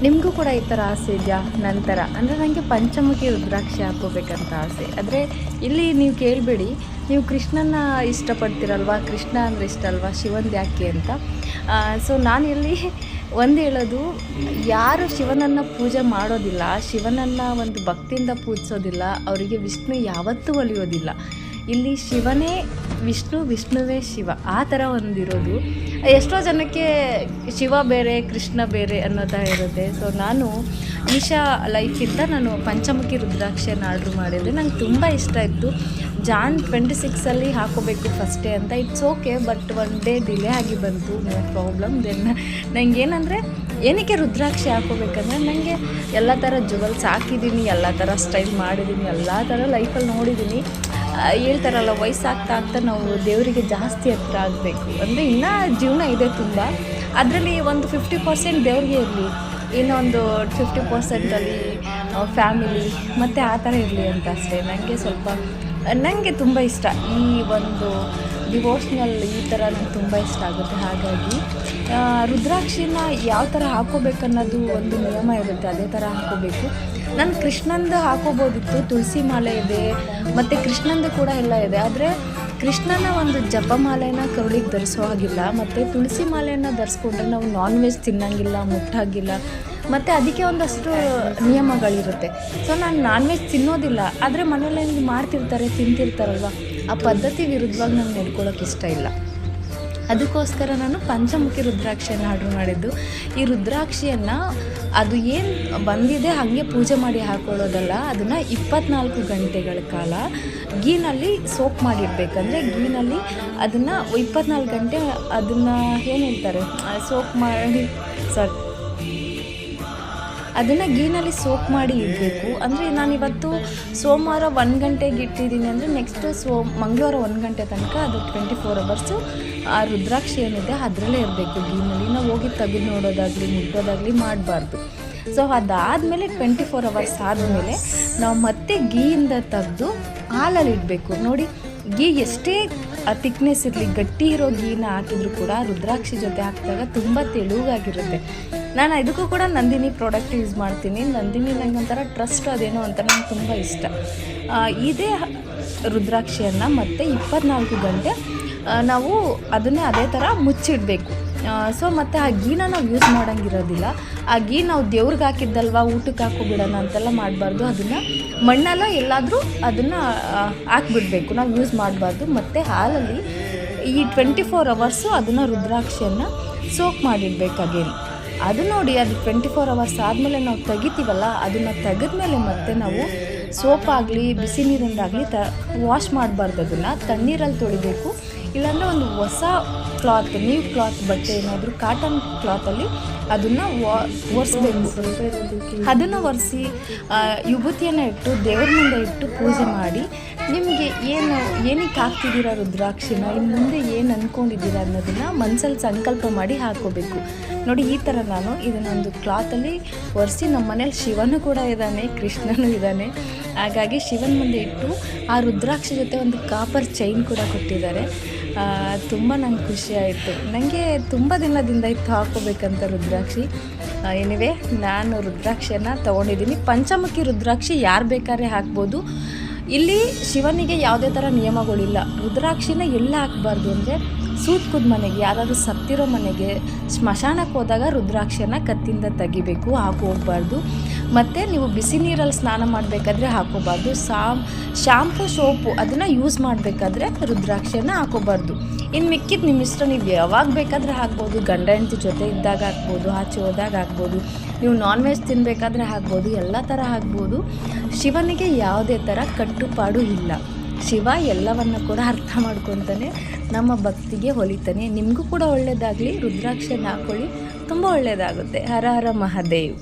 ನಿಮಗೂ ಕೂಡ ಈ ಥರ ಆಸೆ ಇದೆಯಾ? ನಂತರ ಅಂದರೆ ನನಗೆ ಪಂಚಮುಖಿ ರುದ್ರಾಕ್ಷಿ ಹಾಕೋಬೇಕಂತ ಆಸೆ. ಆದರೆ ಇಲ್ಲಿ ನೀವು ಕೇಳಬೇಡಿ, ನೀವು ಕೃಷ್ಣನ ಇಷ್ಟಪಡ್ತೀರಲ್ವ, ಕೃಷ್ಣ ಅಂದರೆ ಇಷ್ಟ ಅಲ್ವಾ, ಶಿವಂದು ಯಾಕೆ ಅಂತ. ಸೊ ನಾನು ಇಲ್ಲಿ ಒಂದು ಹೇಳೋದು, ಯಾರು ಶಿವನನ್ನು ಪೂಜೆ ಮಾಡೋದಿಲ್ಲ, ಶಿವನನ್ನು ಒಂದು ಭಕ್ತಿಯಿಂದ ಪೂಜಿಸೋದಿಲ್ಲ, ಅವರಿಗೆ ವಿಷ್ಣು ಯಾವತ್ತೂ ಒಲಿಯೋದಿಲ್ಲ. ಇಲ್ಲಿ ಶಿವನೇ ವಿಷ್ಣು, ವಿಷ್ಣುವೇ ಶಿವ, ಆ ಥರ ಒಂದಿರೋದು. ಎಷ್ಟೋ ಜನಕ್ಕೆ ಶಿವ ಬೇರೆ ಕೃಷ್ಣ ಬೇರೆ ಅನ್ನೋ ಥರ ಇರುತ್ತೆ. ಸೊ ನಾನು ಈಶಾ ಲೈಫಿಂದ ನಾನು ಪಂಚಮುಖಿ ರುದ್ರಾಕ್ಷಿಯನ್ನು ಆರ್ಡ್ರ್ ಮಾಡಿದ್ದೆ. ನಂಗೆ ತುಂಬ ಇಷ್ಟ ಇತ್ತು. ಜಾನ್ 26 ಹಾಕೋಬೇಕು ಫಸ್ಟೇ ಅಂತ. It's okay, but one day delay ಆಗಿ ಬಂತು, ನೋ ಪ್ರಾಬ್ಲಮ್. ದೆನ್ ನನಗೇನಂದರೆ ಏನಕ್ಕೆ ರುದ್ರಾಕ್ಷಿ ಹಾಕೋಬೇಕಂದ್ರೆ, ನನಗೆ ಎಲ್ಲ ಥರ ಜುವೆಲ್ಸ್ ಹಾಕಿದ್ದೀನಿ, ಎಲ್ಲ ಥರ ಸ್ಟೈಲ್ ಮಾಡಿದ್ದೀನಿ, ಎಲ್ಲ ಥರ ಲೈಫಲ್ಲಿ ನೋಡಿದ್ದೀನಿ. ಹೇಳ್ತಾರಲ್ಲ, ವಯಸ್ಸಾಗ್ತಾ ಆಗ್ತಾ ನಾವು ದೇವರಿಗೆ ಜಾಸ್ತಿ ಹತ್ರ ಆಗಬೇಕು. ಅಂದರೆ ಇನ್ನೂ ಜೀವನ ಇದೆ ತುಂಬ, ಅದರಲ್ಲಿ ಒಂದು 50% ದೇವ್ರಿಗೆ ಇರಲಿ, ಇನ್ನೊಂದು 50% ಫ್ಯಾಮಿಲಿ ಮತ್ತು ಆ ಥರ ಇರಲಿ ಅಂತ ಅಷ್ಟೇ. ನನಗೆ ತುಂಬ ಇಷ್ಟ ಈ ಒಂದು ಡಿವೋಷ್ನಲ್, ಈ ಥರ ನಂಗೆ ತುಂಬ ಇಷ್ಟ ಆಗುತ್ತೆ. ಹಾಗಾಗಿ ರುದ್ರಾಕ್ಷಿನ ಯಾವ ಥರ ಹಾಕೋಬೇಕನ್ನೋದು ಒಂದು ನಿಯಮ ಇರುತ್ತೆ, ಅದೇ ಥರ ಹಾಕೋಬೇಕು. ನಾನು ಕೃಷ್ಣಂದು ಹಾಕೋಬೋದಿತ್ತು, ತುಳಸಿ ಮಾಲೆ ಇದೆ ಮತ್ತು ಕೃಷ್ಣಂದು ಕೂಡ ಎಲ್ಲ ಇದೆ. ಆದರೆ ಕೃಷ್ಣನ ಒಂದು ಜಪಮಾಲೆನ ಕರುಳಿಗೆ ಧರಿಸೋ ಹಾಗಿಲ್ಲ, ಮತ್ತು ತುಳಸಿ ಮಾಲೆಯನ್ನು ಧರಿಸ್ಕೊಂಡ್ರೆ ನಾವು ನಾನ್ ವೆಜ್ ತಿನ್ನೋಂಗಿಲ್ಲ, ಮುಟ್ಟಾಗಿಲ್ಲ, ಮತ್ತು ಅದಕ್ಕೆ ಒಂದಷ್ಟು ನಿಯಮಗಳಿರುತ್ತೆ. ಸೊ ನಾನು ನಾನ್ ವೆಜ್ ತಿನ್ನೋದಿಲ್ಲ, ಆದರೆ ಮನೇಲಿ ಮಾಡ್ತಿರ್ತಾರೆ, ತಿಂತಿರ್ತಾರಲ್ವ, ಆ ಪದ್ಧತಿ ವಿರುದ್ಧವಾಗಿ ನಂಗೆ ನಡ್ಕೊಳ್ಳೋಕೆ ಇಷ್ಟ ಇಲ್ಲ. ಅದಕ್ಕೋಸ್ಕರ ನಾನು ಪಂಚಮುಖಿ ರುದ್ರಾಕ್ಷಿಯನ್ನು ಆರ್ಡ್ರ್ ಮಾಡಿದ್ದು. ಈ ರುದ್ರಾಕ್ಷಿಯನ್ನು ಅದು ಏನು ಬಂದಿದೆ ಹಾಗೆ ಪೂಜೆ ಮಾಡಿ ಹಾಕೊಳ್ಳೋದಲ್ಲ, ಅದನ್ನು 24 ಗಂಟೆಗಳ ಕಾಲ ಗೀನಲ್ಲಿ ಸೋಪ್ ಮಾಡಿಡಬೇಕಂದ್ರೆ, ಗೀನಲ್ಲಿ ಅದನ್ನು 24 ಗಂಟೆ ಅದನ್ನು ಏನು ಹೇಳ್ತಾರೆ, ಸೋಪ್ ಮಾಡಿ ಅದನ್ನು ಗೀನಲ್ಲಿ ಸೋಪ್ ಮಾಡಿ ಇಡಬೇಕು. ಅಂದರೆ ನಾನಿವತ್ತು ಸೋಮವಾರ 1 ಗಂಟೆಗೆ ಇಟ್ಟಿದ್ದೀನಿ ಅಂದರೆ ನೆಕ್ಸ್ಟ್ ಮಂಗಳವಾರ 1 ಗಂಟೆ ತನಕ ಅದು 24 ಅವರ್ಸು ಆ ರುದ್ರಾಕ್ಷಿ ಏನಿದೆ ಅದರಲ್ಲೇ ಇರಬೇಕು ಗೀನಲ್ಲಿ. ನಾವು ಹೋಗಿ ತೆಗೆದು ನೋಡೋದಾಗಲಿ ಮುಟ್ಟೋದಾಗಲಿ ಮಾಡಬಾರ್ದು. ಸೊ ಅದಾದಮೇಲೆ 24 ಅವರ್ಸ್ ಆದಮೇಲೆ ನಾವು ಮತ್ತೆ ಗೀಯಿಂದ ತೆಗೆದು ಹಾಲಲ್ಲಿ ಇಡಬೇಕು. ನೋಡಿ, ಗೀ ಎಷ್ಟೇ ತಿಕ್ನೆಸ್ ಇರಲಿ, ಗಟ್ಟಿ ಇರೋ ಗೀನ ಹಾಕಿದ್ರು ಕೂಡ ರುದ್ರಾಕ್ಷಿ ಜೊತೆ ಹಾಕಿದಾಗ ತುಂಬ ತೆಳುವಾಗಿರುತ್ತೆ. ನಾನು ಇದಕ್ಕೂ ಕೂಡ ನಂದಿನಿ ಪ್ರಾಡಕ್ಟ್ ಯೂಸ್ ಮಾಡ್ತೀನಿ. ನಂದಿನಿ ನಂಗೆ ಒಂಥರ ಟ್ರಸ್ಟ್, ಅದೇನೋ ಅಂತ ನಂಗೆ ತುಂಬ ಇಷ್ಟ. ಇದೇ ರುದ್ರಾಕ್ಷಿಯನ್ನು ಮತ್ತೆ 24 ಗಂಟೆ ನಾವು ಅದನ್ನೇ ಅದೇ ಥರ ಮುಚ್ಚಿಡಬೇಕು. ಸೊ ಮತ್ತು ಆ ಗೀನ ನಾವು ಯೂಸ್ ಮಾಡೋಂಗಿರೋದಿಲ್ಲ. ಆ ಗೀ ನಾವು ದೇವ್ರಿಗೆ ಹಾಕಿದ್ದಲ್ವ, ಊಟಕ್ಕೆ ಹಾಕೋಬಿಡೋಣ ಅಂತೆಲ್ಲ ಮಾಡಬಾರ್ದು. ಅದನ್ನು ಮಣ್ಣೆಲ್ಲ ಎಲ್ಲಾದರೂ ಅದನ್ನು ಹಾಕ್ಬಿಡ್ಬೇಕು, ನಾವು ಯೂಸ್ ಮಾಡಬಾರ್ದು. ಮತ್ತು ಹಾಲಲ್ಲಿ ಈ 24 ಅವರ್ಸು ಅದನ್ನು ರುದ್ರಾಕ್ಷಿಯನ್ನು ಸೋಕ್ ಮಾಡಿಡಬೇಕಾಗೇನು. ಅದು ನೋಡಿ, ಅದು 24 ಅವರ್ಸ್ ಆದಮೇಲೆ ನಾವು ತೆಗಿತೀವಲ್ಲ, ಅದನ್ನು ತೆಗೆದ್ಮೇಲೆ ಮತ್ತೆ ನಾವು ಸೋಪಾಗಲಿ ಬಿಸಿ ನೀರಿಂದಾಗಲಿ ವಾಶ್ ಮಾಡಬಾರ್ದು. ಅದನ್ನು ತಣ್ಣೀರಲ್ಲಿ ತೊಳಿಬೇಕು. ಇಲ್ಲಾಂದರೆ ಒಂದು ಹೊಸ ಕ್ಲಾತ್, ನ್ಯೂ ಕ್ಲಾತ್ ಬಟ್ಟೆ ಏನಾದರೂ ಕಾಟನ್ ಕ್ಲಾತಲ್ಲಿ ಅದನ್ನು ಒರೆಸ್ಬೇಕು. ಅದನ್ನು ಒರೆಸಿ ವಿಭೂತಿಯನ್ನು ಇಟ್ಟು ದೇವ್ರ ಮುಂದೆ ಇಟ್ಟು ಪೂಜೆ ಮಾಡಿ, ನಿಮಗೆ ಏನಕ್ಕೆ ಹಾಕ್ತಿದ್ದೀರಾ ರುದ್ರಾಕ್ಷಿನ, ಇನ್ನು ಮುಂದೆ ಏನು ಅಂದ್ಕೊಂಡಿದ್ದೀರಾ ಅನ್ನೋದನ್ನು ಮನಸ್ಸಲ್ಲಿ ಸಂಕಲ್ಪ ಮಾಡಿ ಹಾಕ್ಕೋಬೇಕು. ನೋಡಿ, ಈ ಥರ ನಾನು ಇದನ್ನೊಂದು ಕ್ಲಾತಲ್ಲಿ ಒರೆಸಿ, ನಮ್ಮ ಮನೇಲಿ ಶಿವನು ಕೂಡ ಇದ್ದಾನೆ, ಕೃಷ್ಣನೂ ಇದ್ದಾನೆ. ಹಾಗಾಗಿ ಶಿವನ ಮುಂದೆ ಇಟ್ಟು ಆ ರುದ್ರಾಕ್ಷಿ ಜೊತೆ ಒಂದು ಕಾಪರ್ ಚೈನ್ ಕೂಡ ಕೊಟ್ಟಿದ್ದಾರೆ. ತುಂಬ ನಂಗೆ ಖುಷಿ ಆಯಿತು. ನನಗೆ ತುಂಬ ದಿನದಿಂದ ಇತ್ತು ಹಾಕೋಬೇಕಂತ ರುದ್ರಾಕ್ಷಿ. ಎನಿವೆ, ನಾನು ರುದ್ರಾಕ್ಷಿಯನ್ನು ತೊಗೊಂಡಿದ್ದೀನಿ. ಪಂಚಮುಖಿ ರುದ್ರಾಕ್ಷಿ ಯಾರು ಬೇಕಾದ್ರೆ ಹಾಕ್ಬೋದು. ಇಲ್ಲಿ ಶಿವನಿಗೆ ಯಾವುದೇ ಥರ ನಿಯಮಗಳಿಲ್ಲ. ರುದ್ರಾಕ್ಷಿನ ಎಲ್ಲ ಹಾಕಬಾರ್ದು ಅಂದರೆ, ಸೂತ್ಕದ ಮನೆಗೆ, ಯಾರಾದರೂ ಸತ್ತಿರೋ ಮನೆಗೆ, ಸ್ಮಶಾನಕ್ಕೆ ಹೋದಾಗ ರುದ್ರಾಕ್ಷಿಯನ್ನು ಕತ್ತಿಂದ ತೆಗಿಬೇಕು, ಹೋಗಬಾರ್ದು. ಮತ್ತು ನೀವು ಬಿಸಿ ನೀರಲ್ಲಿ ಸ್ನಾನ ಮಾಡಬೇಕಾದ್ರೆ ಹಾಕೋಬಾರ್ದು. ಶಾಂಪು ಸೋಪು ಅದನ್ನು ಯೂಸ್ ಮಾಡಬೇಕಾದ್ರೆ ರುದ್ರಾಕ್ಷಿಯನ್ನು ಹಾಕೋಬಾರ್ದು. ಇನ್ನು ಮಿಕ್ಕಿದ ನಿಮ್ಮ ಇಷ್ಟ, ನೀವು ಯಾವಾಗ ಬೇಕಾದರೆ ಹಾಕ್ಬೋದು. ಗಂಡ ಹೆಂಡತಿ ಜೊತೆ ಇದ್ದಾಗ ಹಾಕ್ಬೋದು, ಆಚೆ ಹೋದಾಗ ಹಾಕ್ಬೋದು, ನೀವು ನಾನ್ ವೆಜ್ ತಿನ್ನಬೇಕಾದ್ರೆ ಹಾಕ್ಬೋದು, ಎಲ್ಲ ಥರ ಹಾಕ್ಬೋದು. ಶಿವನಿಗೆ ಯಾವುದೇ ಥರ ಕಟ್ಟುಪಾಡು ಇಲ್ಲ. ಶಿವ ಎಲ್ಲವನ್ನು ಕೂಡ ಅರ್ಥ ಮಾಡ್ಕೊತಾನೆ, ನಮ್ಮ ಭಕ್ತಿಗೆ ಹೊಲಿತಾನೆ. ನಿಮಗೂ ಕೂಡ ಒಳ್ಳೆಯದಾಗಲಿ. ರುದ್ರಾಕ್ಷಿಯನ್ನು ಹಾಕ್ಕೊಳ್ಳಿ, ತುಂಬ ಒಳ್ಳೆಯದಾಗುತ್ತೆ. ಹರ ಹರ ಮಹಾದೇವ್.